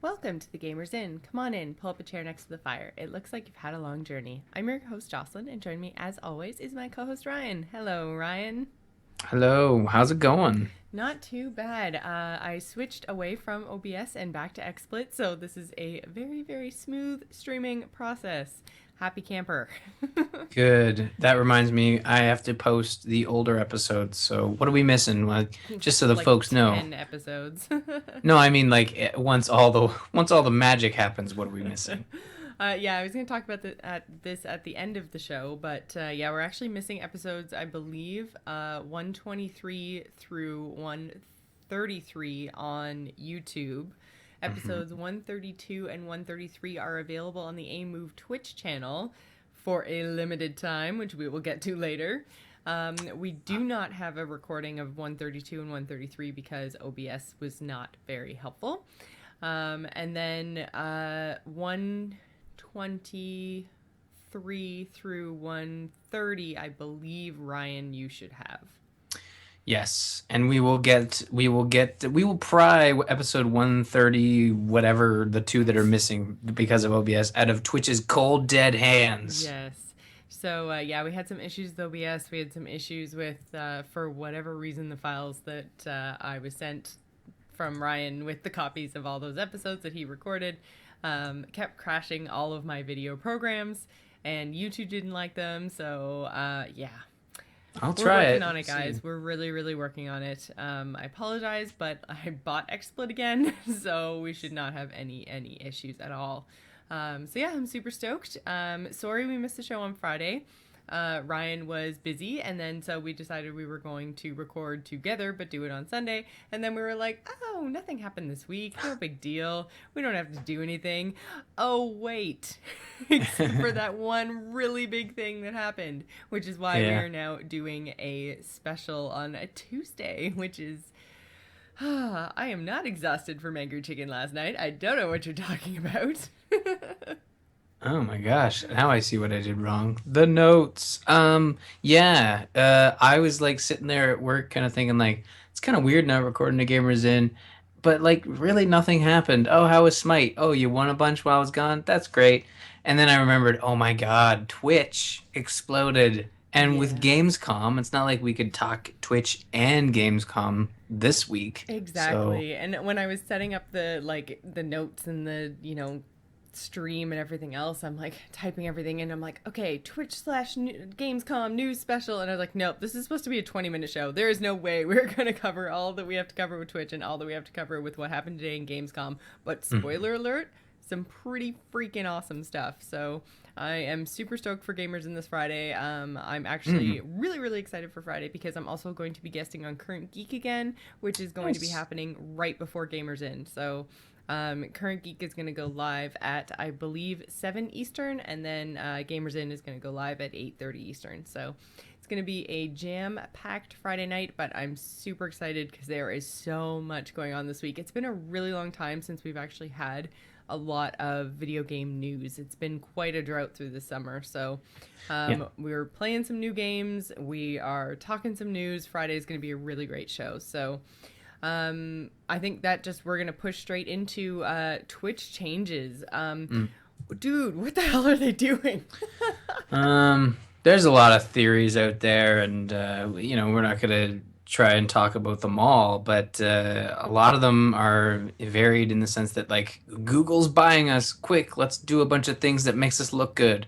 Welcome to the Gamers Inn. Come on in, pull up a chair next to the fire. It looks like you've had a long journey. I'm your host, Jocelyn, and joining me, as always, is my co-host, Ryan. Hello, Ryan. Hello, how's it going? Not too bad. I switched away from OBS and back to XSplit, so this is a very, very smooth streaming process. Happy camper. Good. That reminds me, I have to post the older episodes. So what are we missing? Like, just so the Like folks know. 10 episodes. No, I mean like once all the magic happens, what are we missing? Yeah, I was going to talk about this at the end of the show, but yeah, we're actually missing episodes, I believe, 123 through 133 on YouTube. Episodes 132 and 133 are available on the A Move Twitch channel for a limited time, which we will get to later. We do not have a recording of 132 and 133 because OBS was not very helpful. And then 123 through 130, I believe, Ryan, you should have. Yes, and we will pry episode 130, whatever the two that are missing because of OBS, out of Twitch's cold dead hands. Yes. So, yeah, we had some issues with OBS. We had some issues with, for whatever reason, the files that I was sent from Ryan with the copies of all those episodes that he recorded kept crashing all of my video programs, and YouTube didn't like them. So, yeah. I'll We're try working it. on it, guys. We're really, really working on it. I apologize, but I bought XSplit again, so we should not have any issues at all. So yeah, I'm super stoked. Sorry we missed the show on Friday. Ryan was busy, and then so we decided we were going to record together, but do it on Sunday. And then we were like, oh, nothing happened this week. No big deal. We don't have to do anything. Oh, wait. Except for that one really big thing that happened, which is why we Yeah. are now doing a special on a Tuesday, which is I am not exhausted from Angry Chicken last night. I don't know what you're talking about. Oh my gosh, now I see what I did wrong. The notes. Yeah, I was like sitting there at work kind of thinking like it's kind of weird not recording the gamers in, but like really nothing happened. Oh, how was Smite? Oh, you won a bunch while I was gone. That's great. And then I remembered, oh my God, Twitch exploded. And with Yeah. Gamescom, it's not like we could talk Twitch and Gamescom this week. So, Exactly. And when I was setting up the notes and the, stream and everything else, I'm like typing everything in. I'm like, okay, Twitch/Gamescom news special. And I was like, nope, this is supposed to be a 20-minute show. There is no way we're going to cover all that we have to cover with Twitch and all that we have to cover with what happened today in Gamescom. But mhm. spoiler alert, some pretty freaking awesome stuff. So I am super stoked for Gamers in this Friday. I'm actually Mhm. really, really excited for Friday because I'm also going to be guesting on Current Geek again, which is going to be Nice. happening right before Gamers In. So Current Geek is going to go live at, I believe, 7 Eastern, and then Gamers In is going to go live at 8:30 Eastern. So it's going to be a jam-packed Friday night, but I'm super excited because there is so much going on this week. It's been a really long time since we've actually had a lot of video game news. It's been quite a drought through the summer. So Yeah. we're playing some new games. We are talking some news. Friday is going to be a really great show. So I think that just we're going to push straight into Twitch changes. Mm. Dude, what the hell are they doing? There's a lot of theories out there, and we're not gonna try and talk about them all, but a lot of them are varied in the sense that like Google's buying us, quick, let's do a bunch of things that makes us look good.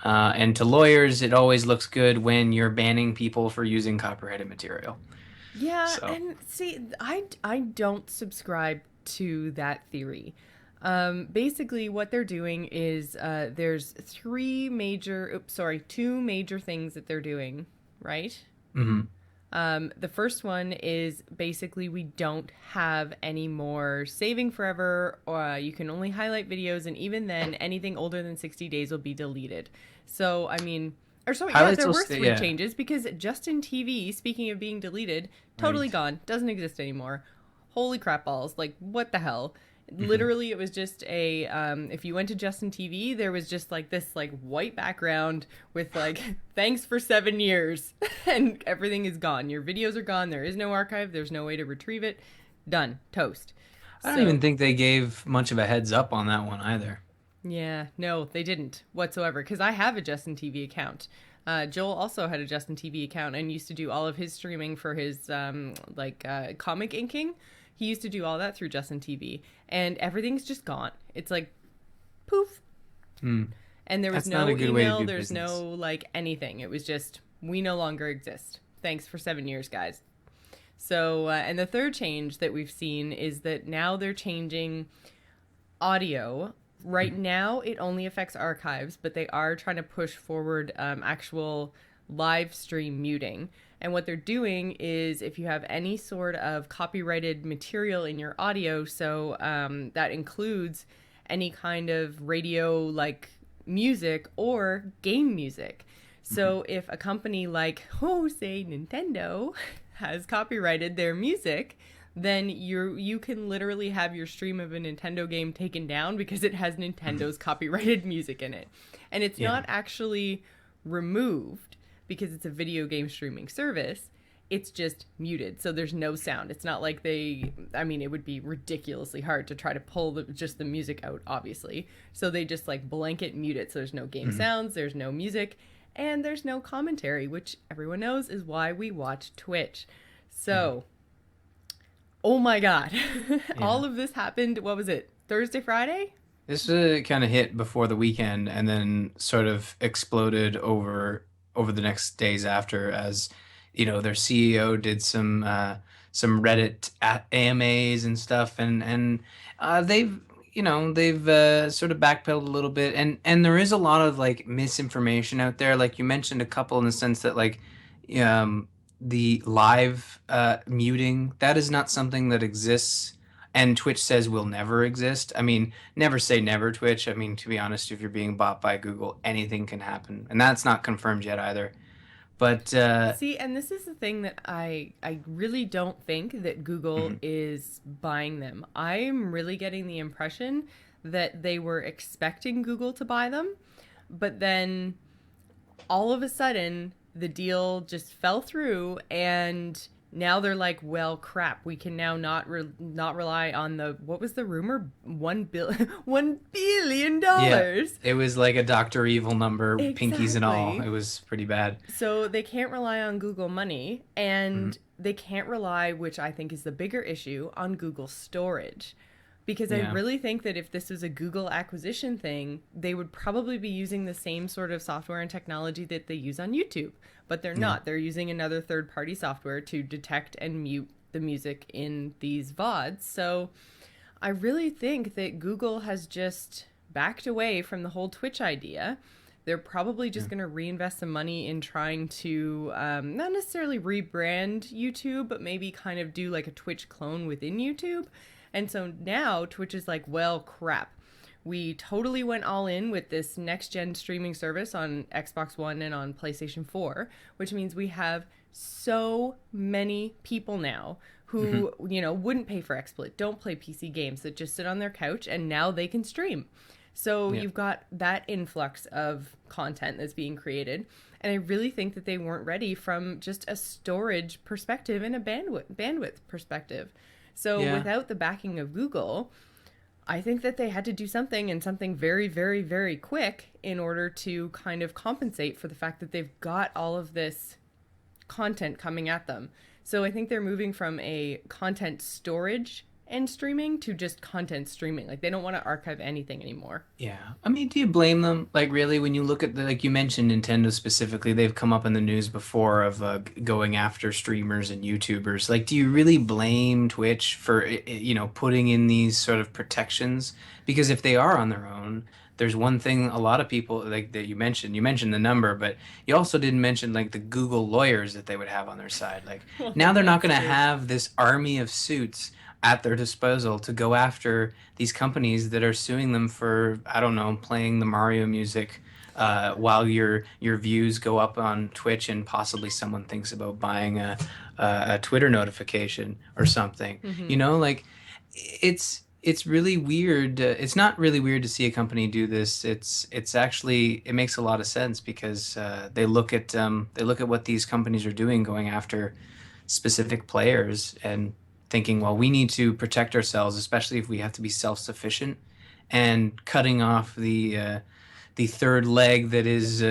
And to lawyers, it always looks good when you're banning people for using copyrighted material. Yeah, So, and see, I don't subscribe to that theory. Basically, what they're doing is there's two major things that they're doing, right? mhm. The first one is basically we don't have any more saving forever, or you can only highlight videos, and even then, anything older than 60 days will be deleted. So, I mean, or so, yeah, Highlights there will were stay, three yeah, changes because Justin TV, speaking of being deleted, totally right. gone, doesn't exist anymore. Holy crap balls, like, what the hell? Mhm. Literally, it was just a if you went to Justin TV, there was just like this like white background with like thanks for 7 years, and everything is gone. Your videos are gone. There is no archive. There's no way to retrieve it. Done. Toast. I don't even So think they gave much of a heads up on that one either. yeah, no, they didn't whatsoever. Because I have a Justin TV account. Joel also had a Justin TV account and used to do all of his streaming for his comic inking. He used to do all that through Justin TV, and everything's just gone. It's like poof, Hmm. and there was That's not a no good way to email. do There's no business. like anything. It was just we no longer exist. Thanks for 7 years, guys. So, and the third change that we've seen is that now they're changing audio. Right now, it only affects archives, but they are trying to push forward actual live stream muting. And what they're doing is if you have any sort of copyrighted material in your audio, so that includes any kind of radio like music or game music. Mhm. So if a company like, oh, say Nintendo has copyrighted their music, then you can literally have your stream of a Nintendo game taken down because it has Mhm. Nintendo's copyrighted music in it. And it's Yeah. not actually removed because it's a video game streaming service. It's just muted. So there's no sound. It's not like I mean it would be ridiculously hard to try to pull just the music out obviously. So they just like blanket mute it so there's no game Mhm. sounds, there's no music, and there's no commentary, which everyone knows is why we watch Twitch. Yeah. So, oh my God. Yeah. All of this happened, what was it? Thursday, Friday? This kind of hit before the weekend and then sort of exploded over the next days after as their CEO did some Reddit AMAs and stuff and they've sort of backpedaled a little bit and there is a lot of like misinformation out there like you mentioned a couple in the sense that like um the live muting that is not something that exists and Twitch says will never exist. I mean, never say never, Twitch. I mean, to be honest, if you're being bought by Google, anything can happen. And that's not confirmed yet either. But See, and this is the thing that I really don't think that Google mhm, is buying them. I'm really getting the impression that they were expecting Google to buy them, but then all of a sudden the deal just fell through and now they're like, well, crap. We can now not rely on the what was the rumor? 1 billion yeah, $1 billion. it was like a Doctor Evil number, pinkies and all. It Exactly. was pretty bad. So they can't rely on Google money Mhm, and they can't rely, which I think is the bigger issue, on Google storage. Because I yeah, really think that if this was a Google acquisition thing, they would probably be using the same sort of software and technology that they use on YouTube. But they're yeah, not. They're using another third party software to detect and mute the music in these VODs. So I really think that Google has just backed away from the whole Twitch idea. They're probably yeah, just going to reinvest some money in trying to not necessarily rebrand YouTube, but maybe kind of do like a Twitch clone within YouTube. And so now Twitch is like, well, crap. We totally went all in with this next gen streaming service on Xbox One and on PlayStation 4, which means we have so many people now mhm, who, wouldn't pay for XSplit, don't play PC games, that just sit on their couch and now they can stream. So yeah, you've got that influx of content that's being created. And I really think that they weren't ready from just a storage perspective and a bandwidth perspective. So yeah. without the backing of Google, I think that they had to do something and something very, very, very quick in order to kind of compensate for the fact that they've got all of this content coming at them. So I think they're moving from a content storage and streaming to just content streaming. Like they don't want to archive anything anymore. Yeah. I mean, do you blame them? Like, really, when you look at like you mentioned Nintendo specifically, they've come up in the news before of going after streamers and YouTubers. Like, do you really blame Twitch for, putting in these sort of protections? Because if they are on their own, there's one thing a lot of people like that you mentioned the number, but you also didn't mention like the Google lawyers that they would have on their side. Like, now Oh, they're not that's going to true. have this army of suits at their disposal to go after these companies that are suing them for, I don't know, playing the Mario music while your views go up on Twitch and possibly someone thinks about buying a Twitter notification or something. Mm-hmm. Like it's really weird. It's not really weird to see a company do this. It's actually it makes a lot of sense because they look at what these companies are doing, going after specific players, and thinking, well, we need to protect ourselves, especially if we have to be self-sufficient, and cutting off the third leg that is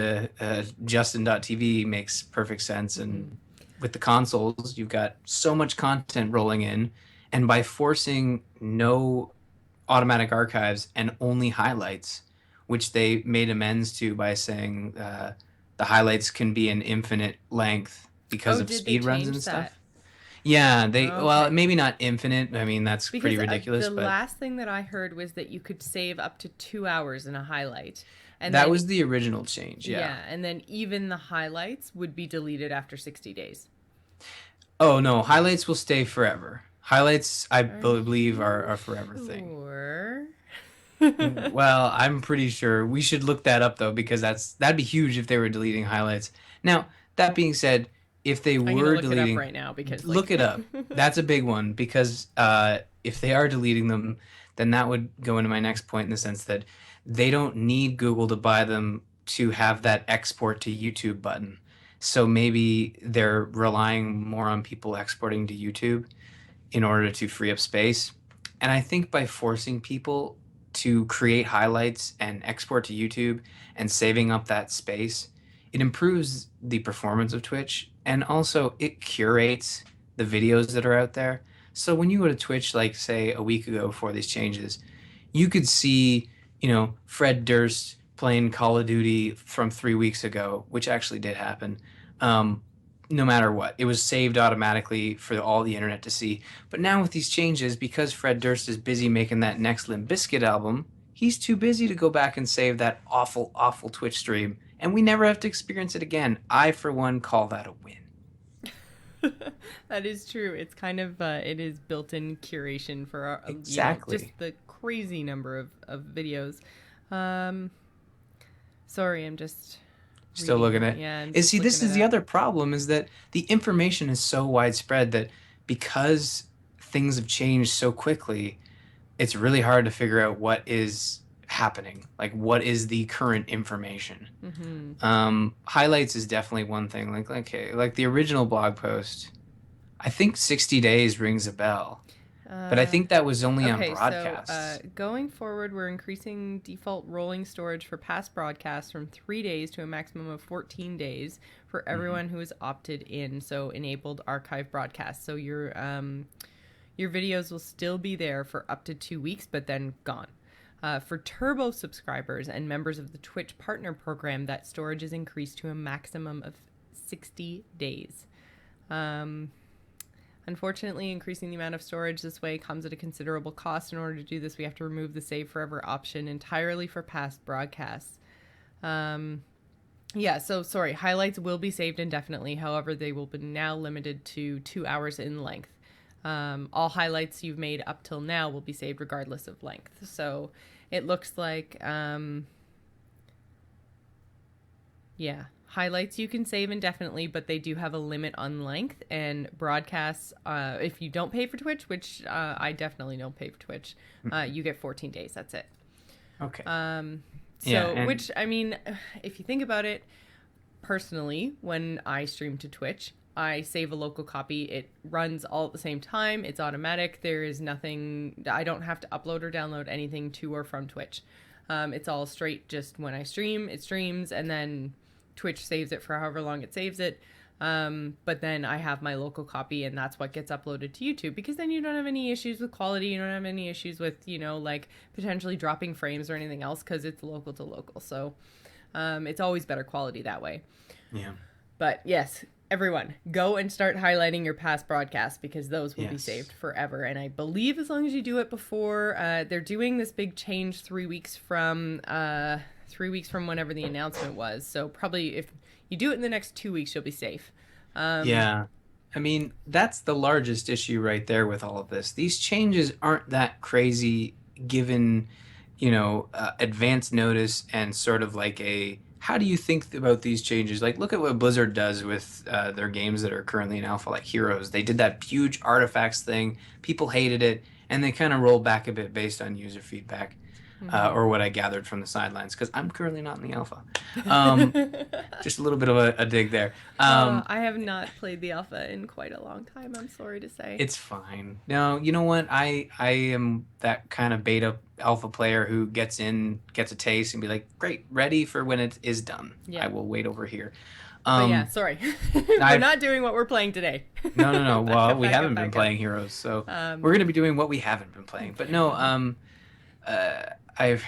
Justin.tv makes perfect sense. And Hmm. with the consoles, you've got so much content rolling in, and by forcing no automatic archives and only highlights, which they made amends to by saying the highlights can be an infinite length because Oh, of did they speed runs and change that? stuff. Yeah, they well, Okay. maybe not infinite. I mean, that's pretty Because ridiculous, the but last thing that I heard was that you could save up to 2 hours in a highlight. And that then, was the original change. Yeah. yeah, and then even the highlights would be deleted after 60 days. Oh no, highlights will stay forever. Highlights, I Are believe, are you a forever thing. sure? Well, I'm pretty sure we should look that up though, because that'd be huge if they were deleting highlights. Now, that being said, if they I'm gonna were look it up deleting, right now because, look like, it up. That's a big one because if they are deleting them, then that would go into my next point in the sense that they don't need Google to buy them to have that export to YouTube button. So maybe they're relying more on people exporting to YouTube in order to free up space. And I think by forcing people to create highlights and export to YouTube and saving up that space, it improves the performance of Twitch and also it curates the videos that are out there. So when you go to Twitch, like say a week ago before these changes, you could see, Fred Durst playing Call of Duty from 3 weeks ago, which actually did happen. Um, no matter what, it was saved automatically for all the internet to see. But now with these changes, because Fred Durst is busy making that next Limp Bizkit album, he's too busy to go back and save that awful, awful Twitch stream, and we never have to experience it again. I, for one, call that a win. that is true. It's kind of it is built-in curation for our, just Exactly. the crazy number of videos. Um, sorry, I'm just Still looking reading. at Yeah, I'm is just see this looking it is the up. other problem is that the information is so widespread that because things have changed so quickly, it's really hard to figure out what is happening. Like what is the current information? Hmm. Highlights is definitely one thing. Okay, like the original blog post, I think 60 days rings a bell, but I Uh, think that was only on okay, so broadcasts. going forward, we're increasing default rolling storage for past broadcasts from 3 days to a maximum of 14 days for Hmm. everyone who has opted in. So enabled archive broadcasts. So your videos will still be there for up to 2 weeks, but then gone. For Turbo subscribers and members of the Twitch Partner Program, that storage is increased to a maximum of 60 days. Um, Unfortunately, increasing the amount of storage this way comes at a considerable cost. In order to do this, we have to remove the Save Forever option entirely for past broadcasts. Um, yeah, so sorry, highlights will be saved indefinitely. However, they will be now limited to 2 hours in length. All highlights you've made up till now will be saved regardless of length. So it looks like, yeah, highlights you can save indefinitely, but they do have a limit on length. And broadcasts, if you don't pay for Twitch, which I definitely don't pay for Twitch, you get 14 days. That's it. Okay. Yeah, So, and which I mean, if you think about it, personally, when I stream to Twitch, I save a local copy. It runs all at the same time. It's automatic. There is nothing, I don't have to upload or download anything to or from Twitch. It's all straight just when I stream, it streams, and then Twitch saves it for however long it saves it. But then I have my local copy, and that's what gets uploaded to YouTube because then you don't have any issues with quality. You don't have any issues with, like potentially dropping frames or anything else because it's local to local. So it's always better quality that way. yeah. But yes, everyone, go and start highlighting your past broadcasts because those will be Yes. saved forever. And I believe as long as you do it before, they're doing this big change 3 weeks from 3 weeks from whenever the announcement was. So probably if you do it in the next 2 weeks, you'll be safe. Um, Yeah. I mean, that's the largest issue right there with all of this. These changes aren't that crazy given, advance notice and sort of like how do you think about these changes? Like, look at what Blizzard does with their games that are currently in alpha, like Heroes. They did that huge artifacts thing. People hated it, and they kind of rolled back a bit based on user feedback. or what I gathered from the sidelines, because I'm currently not in the alpha. Um, just a little bit of a dig there. I have not played the alpha in quite a long time, I'm sorry to say. It's fine. No, you know what? I am that kind of beta alpha player who gets in, gets a taste, and be like, great, ready for when it is done. I Yeah. will wait over here. But yeah, Um, sorry. We're I not doing what we're playing today. no. Back Well, up, we back up, haven't been back up. playing Heroes, so we're Um, gonna be doing what we haven't been playing. But no, uh, I've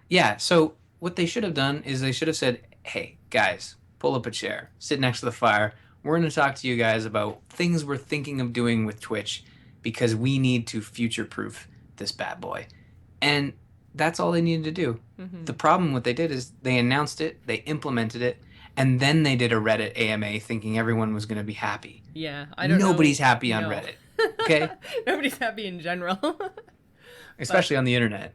yeah. So what they should have done is they should have said, "Hey guys, pull up a chair, sit next to the fire. We're going to talk to you guys about things we're thinking of doing with Twitch because we need to future-proof this bad boy." And that's all they needed to do. mhm. The problem what they did is they announced it, they implemented it, and then they did a Reddit AMA thinking everyone was going to be happy. Yeah, I don't know. Nobody's happy on No. Reddit. Okay? Nobody's happy in general. Especially on the internet.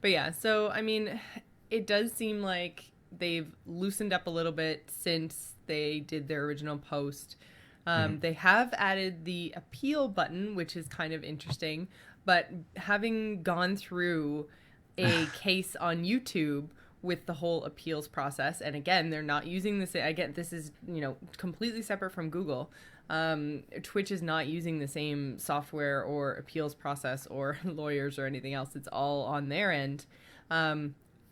But yeah, so I mean, it does seem like they've loosened up a little bit since they did their original post. They have added the appeal button, which is kind of interesting. But having gone through a case on YouTube with the whole appeals process, and again, they're not using this. Again, this is completely separate from Google. Twitch is not using the same software or appeals process or lawyers or anything else. It's all on their end.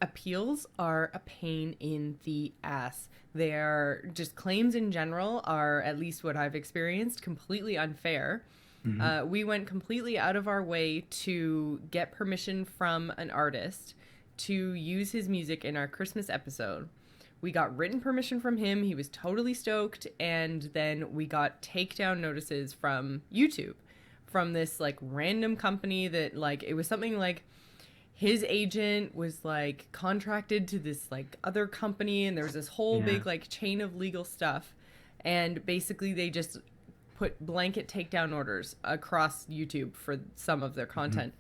Appeals are a pain in the ass. They are just claims in general are, at least what I've experienced, completely unfair. We went completely out of our way to get permission from an artist to use his music in our Christmas episode. We got written permission from him. He was totally stoked. And then we got takedown notices from YouTube, from this like random company that like, it was something like his agent was like contracted to this like other company. And there was this whole big like chain of legal stuff. And basically they just put blanket takedown orders across YouTube for some of their content,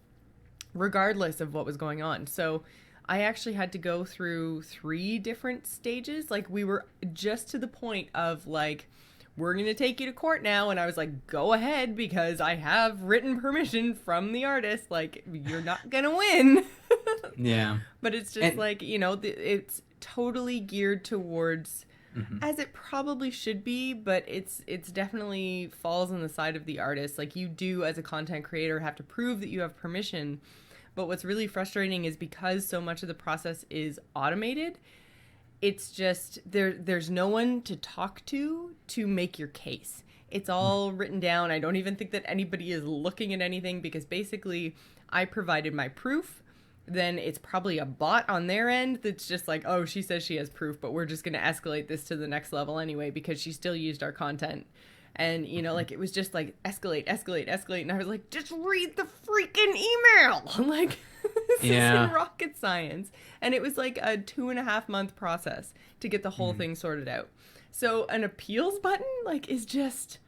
regardless of what was going on. So I actually had to go through 3 different stages. Like we were just to the point of like, we're going to take you to court now. And I was like, go ahead, because I have written permission from the artist. Like, you're not going to win. Yeah. But it's just like, it's totally geared towards, as it probably should be, but it's definitely falls on the side of the artist. Like you do as a content creator have to prove that you have permission. But what's really frustrating is because so much of the process is automated, it's just there's no one to talk to make your case. It's all written down. I don't even think that anybody is looking at anything, because basically I provided my proof. Then it's probably a bot on their end that's just like, oh, she says she has proof, but we're just going to escalate this to the next level anyway because she still used our content. And, like, it was just like, escalate. And I was like, just read the freaking email. Like, this isn't rocket science. And it was like a 2.5 month process to get the whole thing sorted out. So an appeals button, like, is just,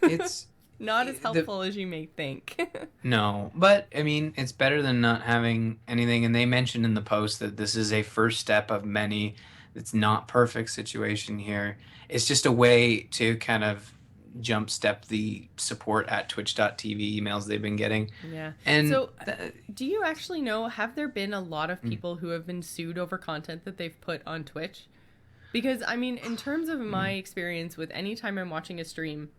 It's not as helpful as you may think. no, but I mean, it's better than not having anything. And they mentioned in the post that this is a first step of many. It's not perfect situation here. It's just a way to kind of jump step the support at twitch.tv emails they've been getting. Yeah. And so do you actually know, have there been a lot of people who have been sued over content that they've put on Twitch? Because, I mean, in terms of my experience with any time I'm watching a stream,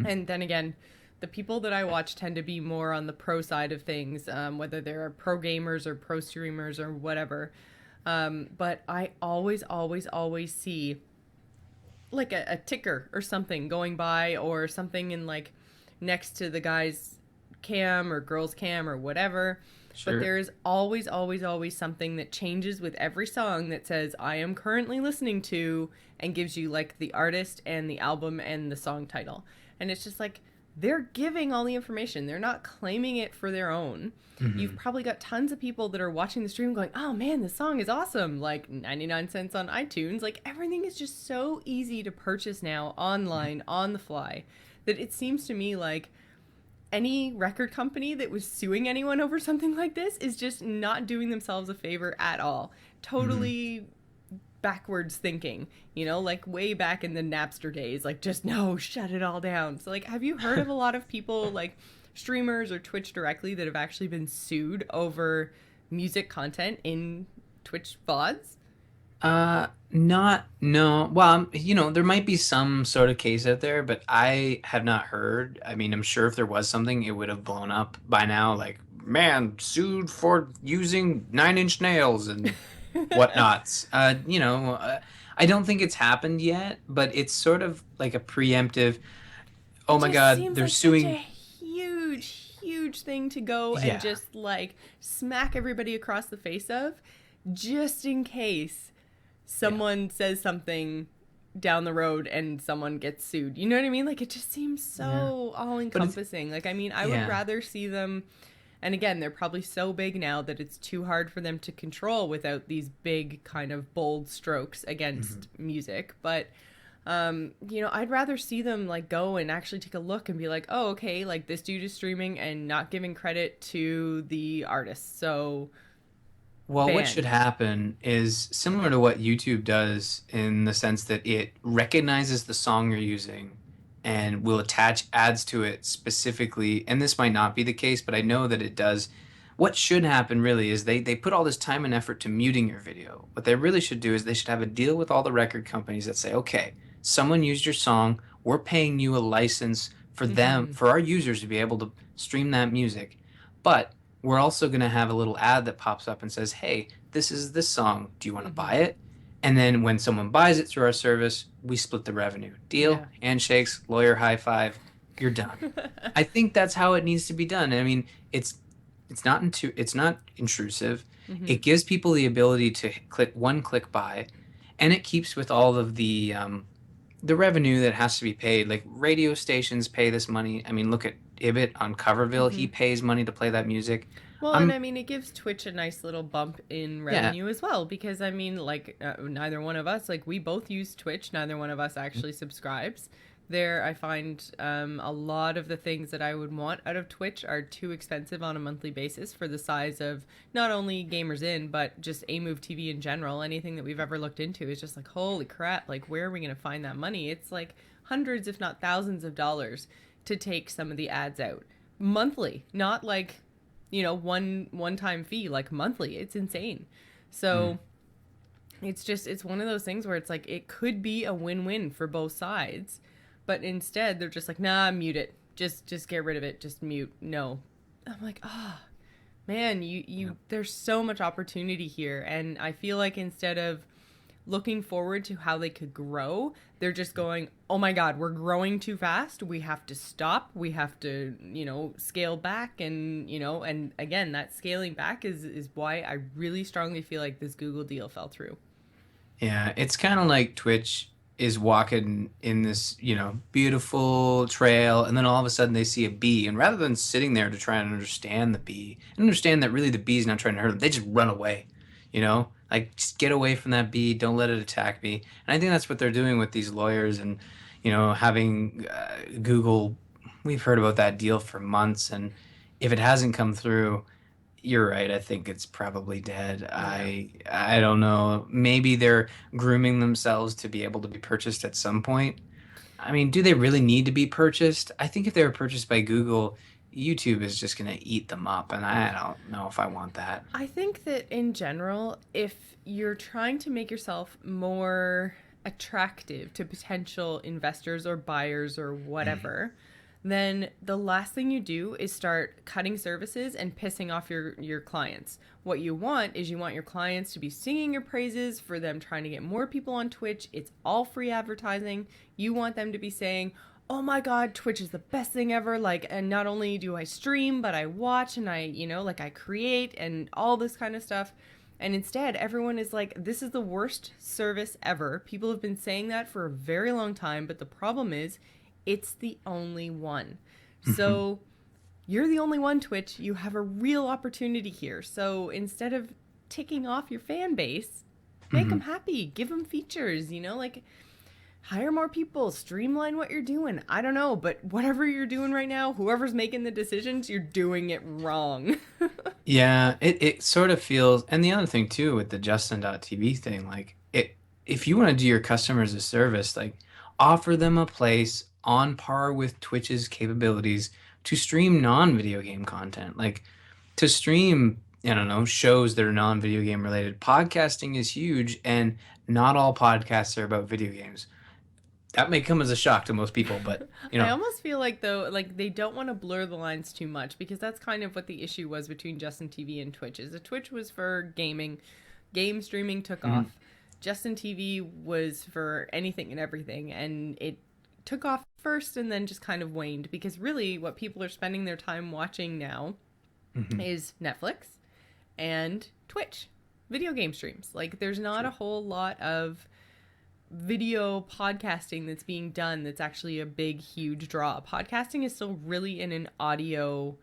and then again, the people that I watch tend to be more on the pro side of things, whether they're pro gamers or pro streamers or whatever. But I always see like a ticker or something going by, or something in like next to the guy's cam or girl's cam or whatever. Sure. But there is always something that changes with every song that says, I am currently listening to, and gives you like the artist and the album and the song title. And it's just like, they're giving all the information. They're not claiming it for their own. You've probably got tons of people that are watching the stream going, oh man, this song is awesome. Like 99 cents on iTunes. Like everything is just so easy to purchase now online on the fly, that it seems to me like any record company that was suing anyone over something like this is just not doing themselves a favor at all. Totally backwards thinking, like way back in the Napster days, like just no, shut it all down. So like, have you heard of a lot of people like streamers or Twitch directly that have actually been sued over music content in Twitch VODs? Not, no. Well, there might be some sort of case out there, but I have not heard. I mean, I'm sure if there was something, it would have blown up by now. Like, man sued for using 9 inch nails and whatnots. I don't think it's happened yet, but it's sort of like a preemptive. Oh It my just God, seems they're like such a suing. huge thing to go and Yeah, just like smack everybody across the face of, just in case yeah. someone says something down the road and someone gets sued. You know what I mean? Like, it just seems Yeah. so all But it's, encompassing. Like, I mean, I would yeah. rather see them. And again, they're probably so big now that it's too hard for them to control without these big, kind of bold strokes Mhm. against music. But I'd rather see them like go and actually take a look and be like, oh, okay, like this dude is streaming and not giving credit to the artist, so Well, what should banned. happen is similar to what YouTube does in the sense that it recognizes the song you're using and will attach ads to it specifically. And this might not be the case, but I know that it does. What should happen really is they put all this time and effort to muting your video. What they really should do is they should have a deal with all the record companies that say, okay, someone used your song, we're paying you a license for them, Mm-hmm. for our users to be able to stream that music. But we're also going to have a little ad that pops up and says, hey, this is this song. Do you want to buy Mm-hmm. it? And then when someone buys it through our service, we split the revenue. Deal, Yeah. handshakes, lawyer high five, you're done. I think that's how it needs to be done. I mean, it's not intrusive. Mm-hmm. It gives people the ability to click one click buy, and it keeps with all of the revenue that has to be paid. Like radio stations pay this money. I mean, look at Ibbot on Coverville. Mm-hmm. He pays money to play that music. Well, and I'm I mean, it gives Twitch a nice little bump in Yeah. revenue as well, because I mean, like, neither one of us, like, we both use Twitch, neither one of us actually subscribes. There, I find a lot of the things that I would want out of Twitch are too expensive on a monthly basis for the size of not only Gamers In, but just A Move TV in general. Anything that we've ever looked into is just like, holy crap, like, where are we going to find that money? It's like hundreds, if not thousands of dollars to take some of the ads out monthly, not like one time fee, like monthly. It's insane. Mm. So it's one of those things where it's like it could be a win-win for both sides, but instead they're just like, nah, mute it, just get rid of it, just mute. No. I'm like, ah, oh, man, Yeah. there's so much opportunity here, and I feel like instead of looking forward to how they could grow, they're just going, oh my God, we're growing too fast. We have to stop. We have to, scale back. And again, that scaling back is why I really strongly feel like this Google deal fell through. Yeah, it's kind of like Twitch is walking in this, beautiful trail, and then all of a sudden they see a bee, and rather than sitting there to try and understand the bee and understand that really the bee is not trying to hurt them, they just run away, like just get away from that bee, don't let it attack me. And I think that's what they're doing with these lawyers, and having Google. We've heard about that deal for months, and if it hasn't come through, you're right. I think it's probably dead. Yeah. I don't know. Maybe they're grooming themselves to be able to be purchased at some point. I mean, do they really need to be purchased? I think if they were purchased by Google, YouTube is just going to eat them up, and I don't know if I want that. I think that in general, if you're trying to make yourself more attractive to potential investors or buyers or whatever, then the last thing you do is start cutting services and pissing off your clients. What you want is you want your clients to be singing your praises for them trying to get more people on Twitch. It's all free advertising. You want them to be saying, "Oh my god, Twitch is the best thing ever." Like, and not only do I stream, but I watch and like I create and all this kind of stuff. And instead, everyone is like, this is the worst service ever. People have been saying that for a very long time, but the problem is it's the only one. So you're the only one, Twitch. You have a real opportunity here. So instead of ticking off your fan base, make them happy. Give them features, like hire more people, streamline what you're doing. I don't know, but whatever you're doing right now, whoever's making the decisions, you're doing it wrong. Yeah, it sort of feels, and the other thing too with the Justin.tv thing, like if you want to do your customers a service, like offer them a place on par with Twitch's capabilities to stream non-video game content. Like to stream, I don't know, shows that are non-video game related. Podcasting is huge, and not all podcasts are about video games. That may come as a shock to most people, but you I know, almost feel like though, like they don't want to blur the lines too much because that's kind of what the issue was between Justin TV and Twitch. Is the Twitch was for gaming, game streaming took off. Justin TV was for anything and everything, and it took off first and then just kind of waned because really what people are spending their time watching now is Netflix and Twitch video game streams. Like there's not a whole lot of video podcasting that's being done that's actually a big huge draw. Podcasting is still really in an audio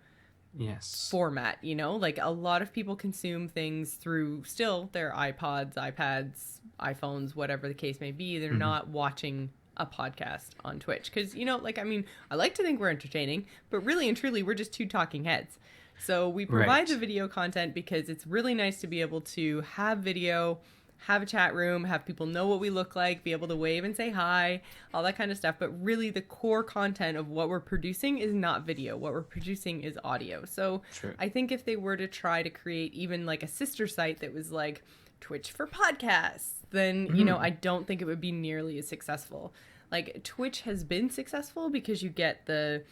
yes, format, you know? Like a lot of people consume things through still their iPods, iPads, iPhones, whatever the case may be. They're not watching a podcast on Twitch because, you know, like, I mean, I like to think we're entertaining, but really and truly we're just two talking heads. So we provide the video content because it's really nice to be able to have video, have a chat room, have people know what we look like, be able to wave and say hi, all that kind of stuff. But really the core content of what we're producing is not video. What we're producing is audio. So I think if they were to try to create even like a sister site that was like Twitch for podcasts, then, you know, I don't think it would be nearly as successful. Like Twitch has been successful because you get the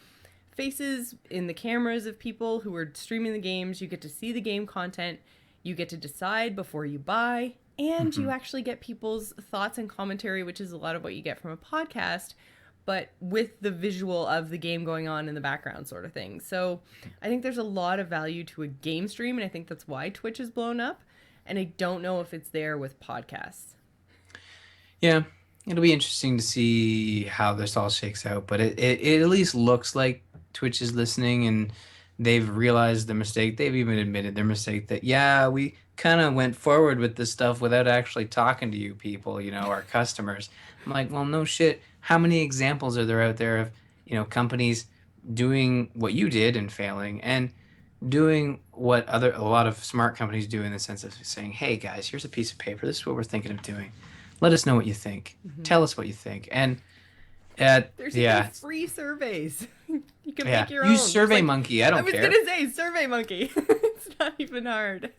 faces in the cameras of people who are streaming the games. You get to see the game content. You get to decide before you buy. And you actually get people's thoughts and commentary, which is a lot of what you get from a podcast, but with the visual of the game going on in the background sort of thing. So I think there's a lot of value to a game stream, and I think that's why Twitch is blown up. And I don't know if it's there with podcasts. Yeah, it'll be interesting to see how this all shakes out, but it at least looks like Twitch is listening and they've realized their mistake. They've even admitted their mistake that, yeah, we kind of went forward with this stuff without actually talking to you people, you know, our customers. I'm like, well, no shit. How many examples are there out there of, you know, companies doing what you did and failing and doing what a lot of smart companies do in the sense of saying, hey guys, here's a piece of paper. This is what we're thinking of doing. Let us know what you think. Tell us what you think. And there's even free surveys. You can make your own. Use Survey Monkey. I don't care. I was gonna say Survey Monkey. It's not even hard.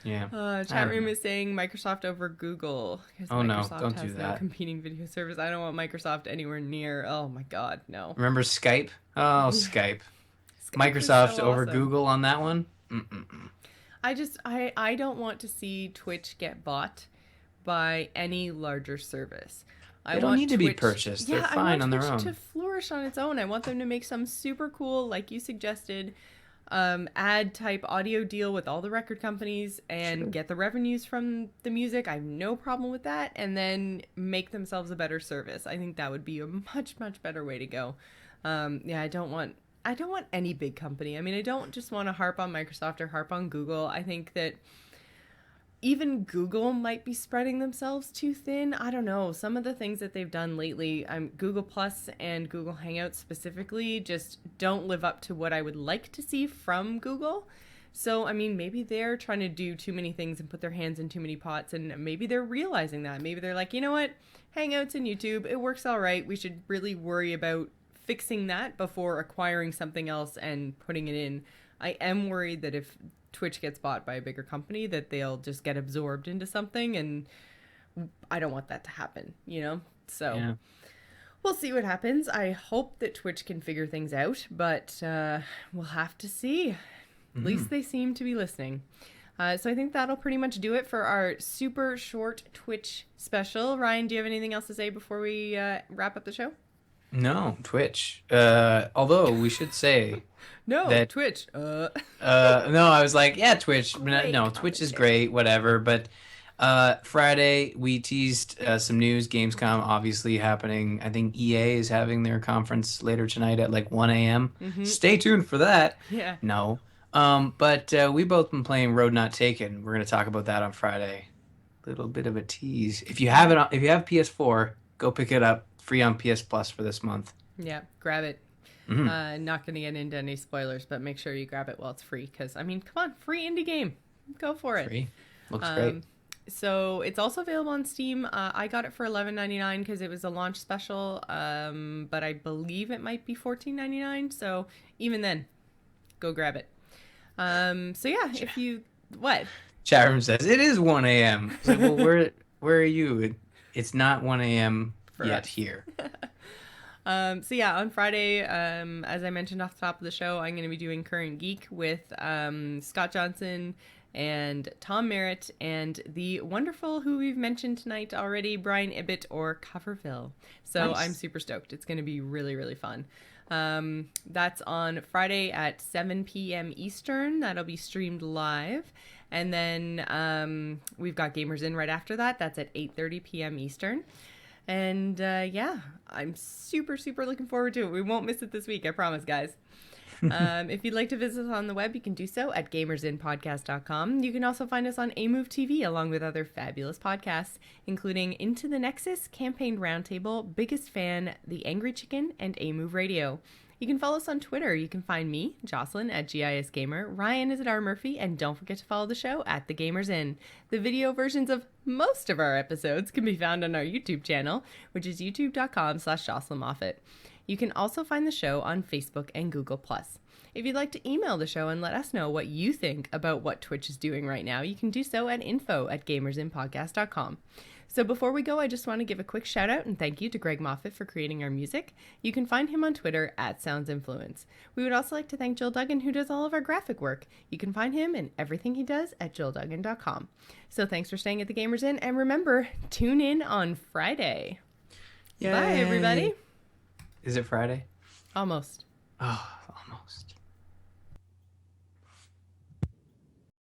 Yeah. Chat room is saying Microsoft over Google. Oh Microsoft no, don't has do that. Competing video service. I don't want Microsoft anywhere near. Oh my god, no. Remember Skype? Oh, Skype. Microsoft over Google on that one? I don't want to see Twitch get bought by any larger service. They don't need to be purchased. They're fine on their own. I want Twitch to flourish on its own. I want them to make some super cool, like you suggested, ad type audio deal with all the record companies and get the revenues from the music. I have no problem with that. And then make themselves a better service. I think that would be a much, much better way to go. I don't want any big company. I mean, I don't just want to harp on Microsoft or harp on Google. I think that even Google might be spreading themselves too thin. I don't know. Some of the things that they've done lately, Google Plus and Google Hangouts specifically, just don't live up to what I would like to see from Google. So, I mean, maybe they're trying to do too many things and put their hands in too many pots, and maybe they're realizing that. Maybe they're like, you know what? Hangouts and YouTube, it works all right. We should really worry about fixing that before acquiring something else and putting it in. I am worried that if Twitch gets bought by a bigger company, that they'll just get absorbed into something, and I don't want that to happen, you know? So we'll see what happens. I hope that Twitch can figure things out, but we'll have to see. At least they seem to be listening. So I think that'll pretty much do it for our super short Twitch special. Ryan, do you have anything else to say before we wrap up the show? No, Twitch. Although we should say that Twitch. No, I was like, yeah, Twitch. No, Twitch is great, whatever. But Friday we teased some news. Gamescom obviously happening. I think EA is having their conference later tonight at like 1 a.m. Stay tuned for that. Yeah. No. But we both been playing Road Not Taken. We're gonna talk about that on Friday. Little bit of a tease. If you have if you have PS4, go pick it up. Free on PS Plus for this month. Yeah, grab it. Not going to get into any spoilers, but make sure you grab it while it's free. Because, I mean, come on, free indie game. Go for it. Free. Looks great. So it's also available on Steam. I got it for $11.99 because it was a launch special, but I believe it might be $14.99. So even then, go grab it. So yeah, if you what? Chat room says it is 1 a.m. It's like, well, where are you? It's not 1 a.m. For yet us. here. So yeah, on Friday, as I mentioned off the top of the show, I'm going to be doing Current Geek with Scott Johnson and Tom Merritt and the wonderful, who we've mentioned tonight already, Brian Ibbett or Coverville. So Nice. I'm super stoked. It's going to be really, really fun. That's on Friday at 7 p.m. Eastern. That'll be streamed live. And then we've got Gamers In right after that. That's at 8:30 p.m. Eastern. And yeah, I'm super, super looking forward to it. We won't miss it this week, I promise, guys. If you'd like to visit us on the web, you can do so at gamersinpodcast.com. You can also find us on AMove TV along with other fabulous podcasts, including Into the Nexus, Campaign Roundtable, Biggest Fan, The Angry Chicken, and AMove Radio. You can follow us on Twitter. You can find me, Jocelyn, at GIS Gamer. Ryan is at R. Murphy. And don't forget to follow the show at The Gamers Inn. The video versions of most of our episodes can be found on our YouTube channel, which is youtube.com/Jocelyn Moffat. You can also find the show on Facebook and Google+. If you'd like to email the show and let us know what you think about what Twitch is doing right now, you can do so at info@gamersinpodcast.com. So before we go, I just want to give a quick shout out and thank you to Greg Moffat for creating our music. You can find him on Twitter at SoundsInfluence. We would also like to thank Joel Duggan, who does all of our graphic work. You can find him and everything he does at joelduggan.com. So thanks for staying at the Gamers Inn, and remember, tune in on Friday. Yay. Bye, everybody. Is it Friday? Almost. Oh.